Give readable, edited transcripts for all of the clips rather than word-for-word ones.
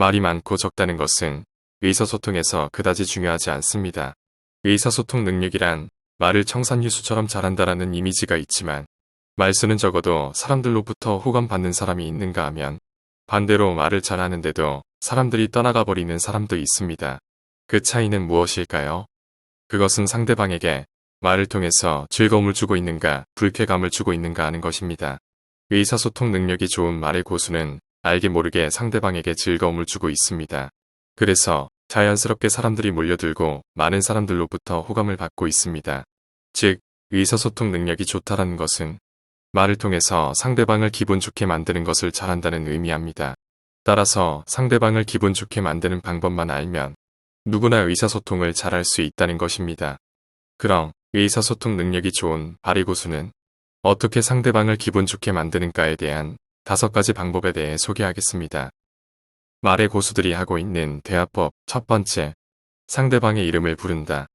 말이 많고 적다는 것은 의사소통에서 그다지 중요하지 않습니다. 의사소통 능력이란 말을 청산유수처럼 잘한다라는 이미지가 있지만 말수는 적어도 사람들로부터 호감받는 사람이 있는가 하면 반대로 말을 잘하는데도 사람들이 떠나가 버리는 사람도 있습니다. 그 차이는 무엇일까요? 그것은 상대방에게 말을 통해서 즐거움을 주고 있는가, 불쾌감을 주고 있는가 하는 것입니다. 의사소통 능력이 좋은 말의 고수는 알게 모르게 상대방에게 즐거움을 주고 있습니다. 그래서 자연스럽게 사람들이 몰려들고 많은 사람들로부터 호감을 받고 있습니다. 즉, 의사소통 능력이 좋다라는 것은 말을 통해서 상대방을 기분 좋게 만드는 것을 잘한다는 의미합니다. 따라서 상대방을 기분 좋게 만드는 방법만 알면 누구나 의사소통을 잘할 수 있다는 것입니다. 그럼 의사소통 능력이 좋은 발의 고수는 어떻게 상대방을 기분 좋게 만드는가에 대한 5가지 방법에 대해 소개하겠습니다. 말의 고수들이 하고 있는 대화법. 첫 번째, 상대방의 이름을 부른다.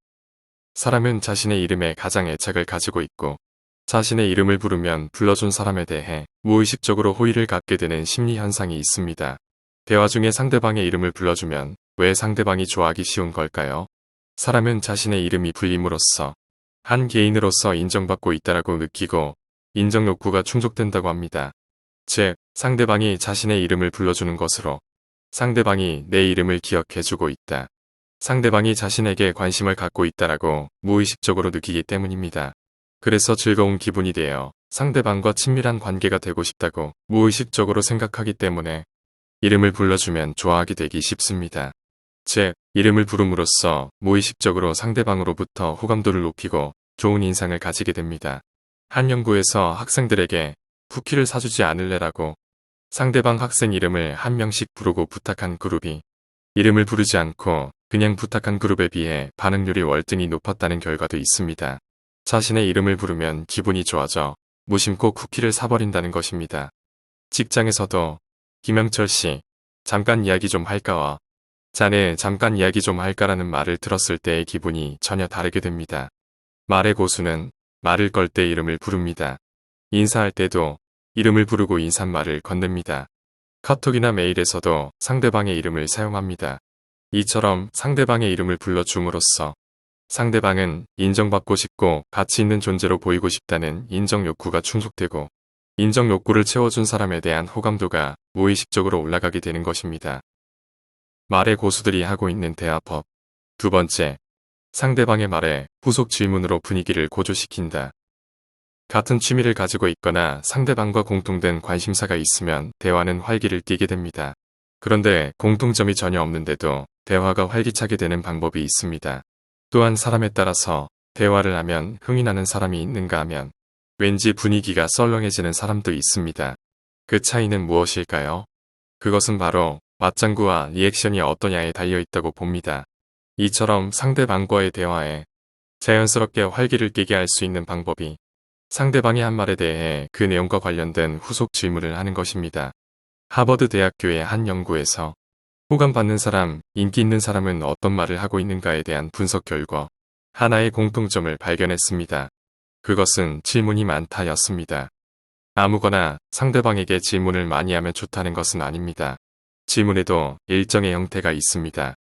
사람은 자신의 이름에 가장 애착을 가지고 있고 자신의 이름을 부르면 불러준 사람에 대해 무의식적으로 호의를 갖게 되는 심리 현상이 있습니다. 대화 중에 상대방의 이름을 불러주면 왜 상대방이 좋아하기 쉬운 걸까요? 사람은 자신의 이름이 불림으로써 한 개인으로서 인정받고 있다라고 느끼고 인정 욕구가 충족된다고 합니다. 즉, 상대방이 자신의 이름을 불러주는 것으로 상대방이 내 이름을 기억해주고 있다. 상대방이 자신에게 관심을 갖고 있다라고 무의식적으로 느끼기 때문입니다. 그래서 즐거운 기분이 되어 상대방과 친밀한 관계가 되고 싶다고 무의식적으로 생각하기 때문에 이름을 불러주면 좋아하게 되기 쉽습니다. 즉, 이름을 부름으로써 무의식적으로 상대방으로부터 호감도를 높이고 좋은 인상을 가지게 됩니다. 한 연구에서 학생들에게 쿠키를 사주지 않을래라고 상대방 학생 이름을 한 명씩 부르고 부탁한 그룹이 이름을 부르지 않고 그냥 부탁한 그룹에 비해 반응률이 월등히 높았다는 결과도 있습니다. 자신의 이름을 부르면 기분이 좋아져 무심코 쿠키를 사버린다는 것입니다. 직장에서도 김영철 씨, 잠깐 이야기 좀 할까와 자네 잠깐 이야기 좀 할까라는 말을 들었을 때의 기분이 전혀 다르게 됩니다. 말의 고수는 말을 걸 때 이름을 부릅니다. 인사할 때도 이름을 부르고 인사말을 건넵니다. 카톡이나 메일에서도 상대방의 이름을 사용합니다. 이처럼 상대방의 이름을 불러줌으로써 상대방은 인정받고 싶고 가치 있는 존재로 보이고 싶다는 인정 욕구가 충족되고 인정 욕구를 채워준 사람에 대한 호감도가 무의식적으로 올라가게 되는 것입니다. 말의 고수들이 하고 있는 대화법. 두 번째, 상대방의 말에 후속 질문으로 분위기를 고조시킨다. 같은 취미를 가지고 있거나 상대방과 공통된 관심사가 있으면 대화는 활기를 띠게 됩니다. 그런데 공통점이 전혀 없는데도 대화가 활기차게 되는 방법이 있습니다. 또한 사람에 따라서 대화를 하면 흥이 나는 사람이 있는가 하면 왠지 분위기가 썰렁해지는 사람도 있습니다. 그 차이는 무엇일까요? 그것은 바로 맞장구와 리액션이 어떠냐에 달려있다고 봅니다. 이처럼 상대방과의 대화에 자연스럽게 활기를 띠게 할 수 있는 방법이 상대방이 한 말에 대해 그 내용과 관련된 후속 질문을 하는 것입니다. 하버드 대학교의 한 연구에서 호감받는 사람, 인기 있는 사람은 어떤 말을 하고 있는가에 대한 분석 결과 하나의 공통점을 발견했습니다. 그것은 질문이 많다였습니다. 아무거나 상대방에게 질문을 많이 하면 좋다는 것은 아닙니다. 질문에도 일정의 형태가 있습니다.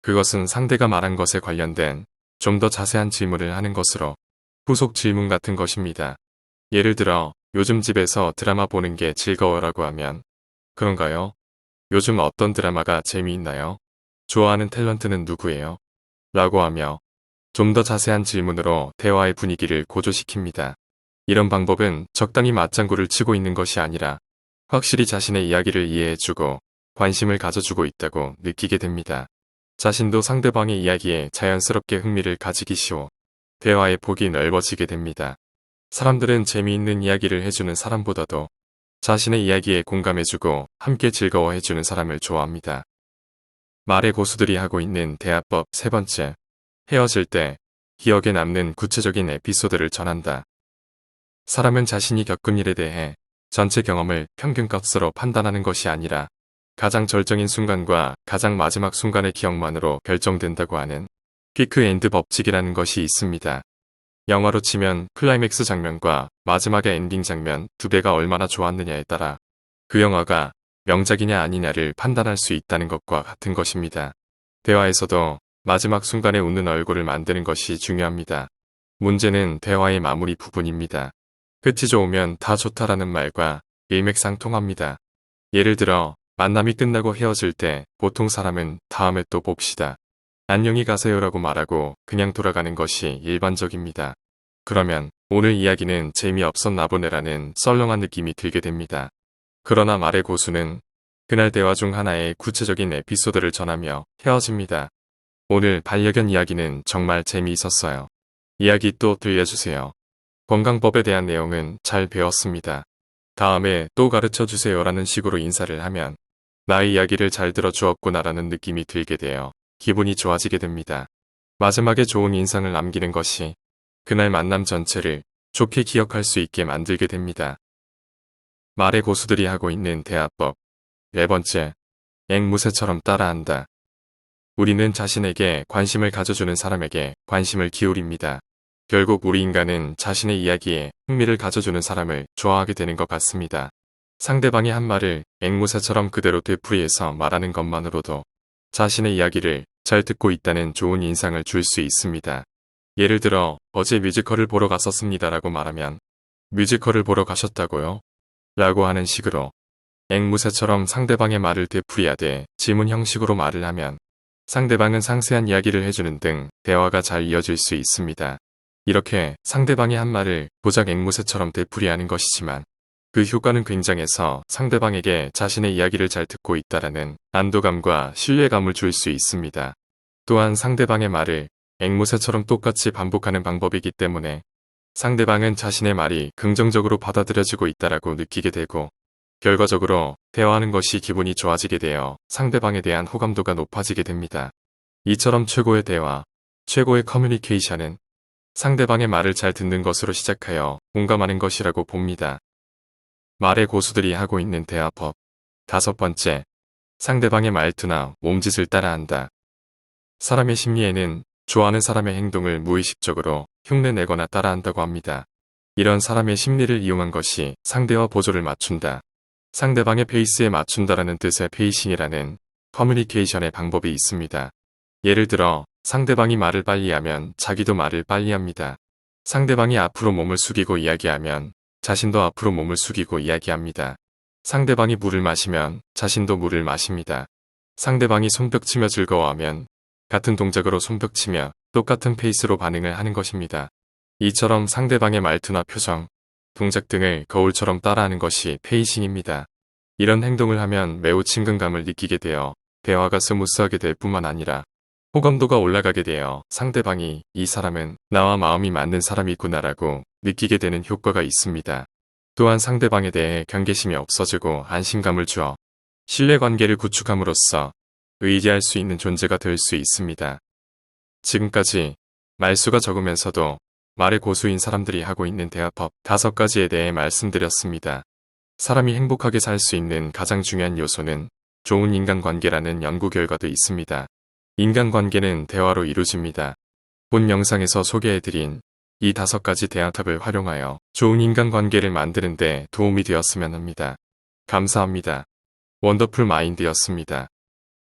그것은 상대가 말한 것에 관련된 좀 더 자세한 질문을 하는 것으로 후속 질문 같은 것입니다. 예를 들어 요즘 집에서 드라마 보는 게 즐거워라고 하면 그런가요? 요즘 어떤 드라마가 재미있나요? 좋아하는 탤런트는 누구예요? 라고 하며 좀 더 자세한 질문으로 대화의 분위기를 고조시킵니다. 이런 방법은 적당히 맞장구를 치고 있는 것이 아니라 확실히 자신의 이야기를 이해해주고 관심을 가져주고 있다고 느끼게 됩니다. 자신도 상대방의 이야기에 자연스럽게 흥미를 가지기 쉬워 대화의 폭이 넓어지게 됩니다. 사람들은 재미있는 이야기를 해주는 사람보다도 자신의 이야기에 공감해주고 함께 즐거워해주는 사람을 좋아합니다. 말의 고수들이 하고 있는 대화법. 세 번째, 헤어질 때 기억에 남는 구체적인 에피소드를 전한다. 사람은 자신이 겪은 일에 대해 전체 경험을 평균값으로 판단하는 것이 아니라 가장 절정인 순간과 가장 마지막 순간의 기억만으로 결정된다고 하는 퀵 엔드 법칙이라는 것이 있습니다. 영화로 치면 클라이맥스 장면과 마지막의 엔딩 장면 두 배가 얼마나 좋았느냐에 따라 그 영화가 명작이냐 아니냐를 판단할 수 있다는 것과 같은 것입니다. 대화에서도 마지막 순간에 웃는 얼굴을 만드는 것이 중요합니다. 문제는 대화의 마무리 부분입니다. 끝이 좋으면 다 좋다라는 말과 일맥상통합니다. 예를 들어 만남이 끝나고 헤어질 때 보통 사람은 다음에 또 봅시다. 안녕히 가세요라고 말하고 그냥 돌아가는 것이 일반적입니다. 그러면 오늘 이야기는 재미없었나 보네라는 썰렁한 느낌이 들게 됩니다. 그러나 말의 고수는 그날 대화 중 하나의 구체적인 에피소드를 전하며 헤어집니다. 오늘 반려견 이야기는 정말 재미있었어요. 이야기 또 들려주세요. 건강법에 대한 내용은 잘 배웠습니다. 다음에 또 가르쳐 주세요라는 식으로 인사를 하면 나의 이야기를 잘 들어주었구나라는 느낌이 들게 되어 기분이 좋아지게 됩니다. 마지막에 좋은 인상을 남기는 것이 그날 만남 전체를 좋게 기억할 수 있게 만들게 됩니다. 말의 고수들이 하고 있는 대화법. 네 번째, 앵무새처럼 따라한다. 우리는 자신에게 관심을 가져주는 사람에게 관심을 기울입니다. 결국 우리 인간은 자신의 이야기에 흥미를 가져주는 사람을 좋아하게 되는 것 같습니다. 상대방이 한 말을 앵무새처럼 그대로 되풀이해서 말하는 것만으로도 자신의 이야기를 잘 듣고 있다는 좋은 인상을 줄 수 있습니다. 예를 들어 어제 뮤지컬을 보러 갔었습니다라고 말하면 뮤지컬을 보러 가셨다고요? 라고 하는 식으로 앵무새처럼 상대방의 말을 되풀이하되 지문 형식으로 말을 하면 상대방은 상세한 이야기를 해주는 등 대화가 잘 이어질 수 있습니다. 이렇게 상대방이 한 말을 고작 앵무새처럼 되풀이하는 것이지만 그 효과는 굉장해서 상대방에게 자신의 이야기를 잘 듣고 있다라는 안도감과 신뢰감을 줄 수 있습니다. 또한 상대방의 말을 앵무새처럼 똑같이 반복하는 방법이기 때문에 상대방은 자신의 말이 긍정적으로 받아들여지고 있다라고 느끼게 되고 결과적으로 대화하는 것이 기분이 좋아지게 되어 상대방에 대한 호감도가 높아지게 됩니다. 이처럼 최고의 대화, 최고의 커뮤니케이션은 상대방의 말을 잘 듣는 것으로 시작하여 공감하는 것이라고 봅니다. 말의 고수들이 하고 있는 대화법. 다섯 번째, 상대방의 말투나 몸짓을 따라한다. 사람의 심리에는 좋아하는 사람의 행동을 무의식적으로 흉내내거나 따라한다고 합니다. 이런 사람의 심리를 이용한 것이 상대와 보조를 맞춘다. 상대방의 페이스에 맞춘다라는 뜻의 페이싱이라는 커뮤니케이션의 방법이 있습니다. 예를 들어 상대방이 말을 빨리 하면 자기도 말을 빨리 합니다. 상대방이 앞으로 몸을 숙이고 이야기하면 자신도 앞으로 몸을 숙이고 이야기합니다. 상대방이 물을 마시면 자신도 물을 마십니다. 상대방이 손뼉치며 즐거워하면 같은 동작으로 손뼉치며 똑같은 페이스로 반응을 하는 것입니다. 이처럼 상대방의 말투나 표정, 동작 등을 거울처럼 따라하는 것이 페이싱입니다. 이런 행동을 하면 매우 친근감을 느끼게 되어 대화가 스무스하게 될 뿐만 아니라 호감도가 올라가게 되어 상대방이 이 사람은 나와 마음이 맞는 사람이구나라고 느끼게 되는 효과가 있습니다. 또한 상대방에 대해 경계심이 없어지고 안심감을 주어 신뢰관계를 구축함으로써 의지할 수 있는 존재가 될 수 있습니다. 지금까지 말수가 적으면서도 말의 고수인 사람들이 하고 있는 대화법 5가지에 대해 말씀드렸습니다. 사람이 행복하게 살 수 있는 가장 중요한 요소는 좋은 인간관계라는 연구 결과도 있습니다. 인간관계는 대화로 이루어집니다. 본 영상에서 소개해드린 이 5가지 대화탑을 활용하여 좋은 인간관계를 만드는 데 도움이 되었으면 합니다. 감사합니다. 원더풀 마인드였습니다.